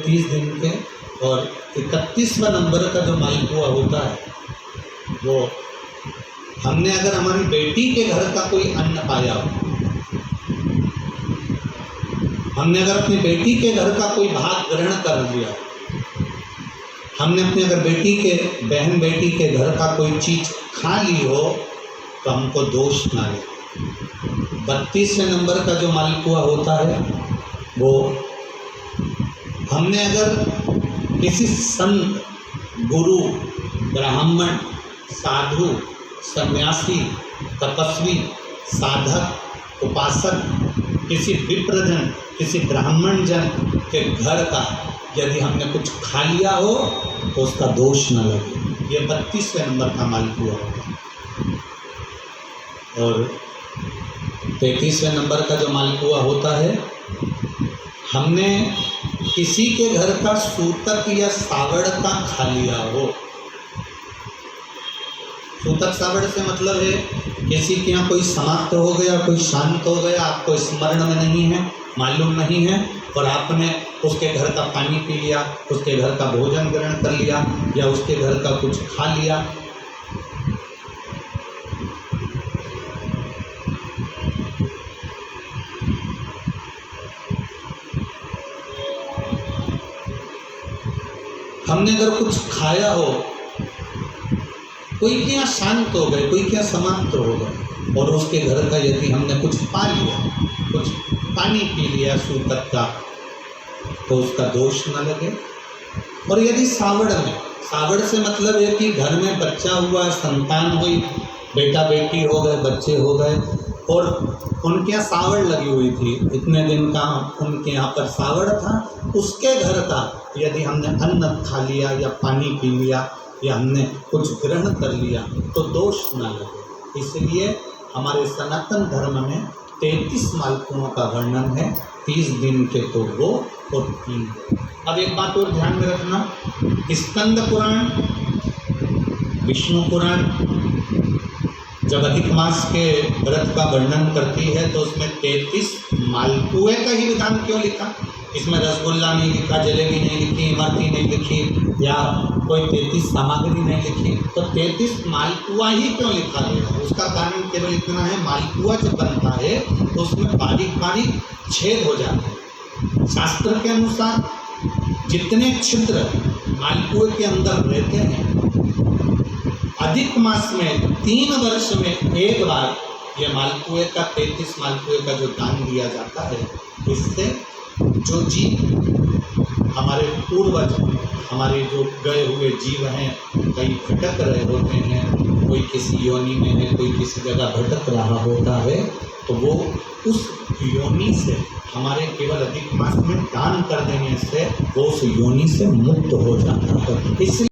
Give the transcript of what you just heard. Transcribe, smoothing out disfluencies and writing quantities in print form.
30 दिन के। और 31वां नंबर का जो मालपुआ होता है वो हमने अगर हमारी बेटी के घर का कोई अन्न पाया हो, हमने अगर अपनी बेटी के घर का कोई भाग ग्रहण कर लिया, हमने अपनी अगर बेटी के बहन बेटी के घर का कोई चीज़ खा ली हो तो हमको दोष ना लगे। 32वें नंबर का जो मालपुआ होता है वो हमने अगर किसी संत, गुरु, ब्राह्मण, साधु, सन्यासी, तपस्वी, साधक, उपासक, किसी विप्रजन, किसी ब्राह्मण जन के घर का यदि हमने कुछ खा लिया हो तो उसका दोष न लगे। ये 32वें नंबर का मालपुआ होगा। और 33वें नंबर का जो मालपुआ होता है, हमने किसी के घर का सूतक या सावड़ का खा लिया हो। सूतक सावड़ से मतलब है किसी के यहाँ कोई समाप्त हो गया, कोई शांत हो गया, आपको स्मरण में नहीं है, मालूम नहीं है, और आपने उसके घर का पानी पी लिया, उसके घर का भोजन ग्रहण कर लिया या उसके घर का कुछ खा लिया। हमने अगर कुछ खाया हो, कोई क्या शांत हो गए, कोई क्या समाप्त हो गए, और उसके घर का यदि हमने कुछ पा लिया, कुछ पानी पी लिया सूतक का, तो उसका दोष न लगे। और यदि सावड़ में, सावड़ से मतलब है कि घर में बच्चा हुआ, संतान हुई, बेटा बेटी हो गए, बच्चे हो गए, और उनके यहाँ सावड़ लगी हुई थी, इतने दिन का उनके यहाँ पर सावड़ था, उसके घर का यदि हमने अन्न खा लिया या पानी पी लिया या हमने कुछ ग्रहण कर लिया तो दोष न लगे। इसलिए हमारे सनातन धर्म में 33 मालपुओं का वर्णन है, 30 दिन के तो वो और 3। अब एक बात और ध्यान में रखना, स्कंद पुराण, विष्णु पुराण जब अधिक मास के व्रत का वर्णन करती है तो उसमें 33 मालपुए का ही विधान क्यों लिखा? इसमें रसगुल्ला नहीं लिखा, जलेबी नहीं लिखी, इमरती नहीं लिखी या कोई 33 सामग्री नहीं लिखी, तो 33 मालपुआ ही क्यों लिखा गया? उसका कारण केवल इतना है, मालपुआ जब बनता है तो उसमें बारीक बारीक छेद हो जाते हैं। शास्त्र के अनुसार जितने छिद्र मालपुए के अंदर रहते हैं, अधिक मास में 3 वर्ष में एक बार ये मालपुए का 33 मालपुए का जो दान दिया जाता है, इससे जो जीव हमारे पूर्वज, हमारे जो गए हुए जीव हैं, कहीं भटक रहे होते हैं, कोई किसी योनि में है, कोई किसी जगह भटक रहा होता है, तो वो उस योनि से हमारे केवल अधिक मास में दान कर देने से वो उस योनि से मुक्त हो जाता है। इसलिए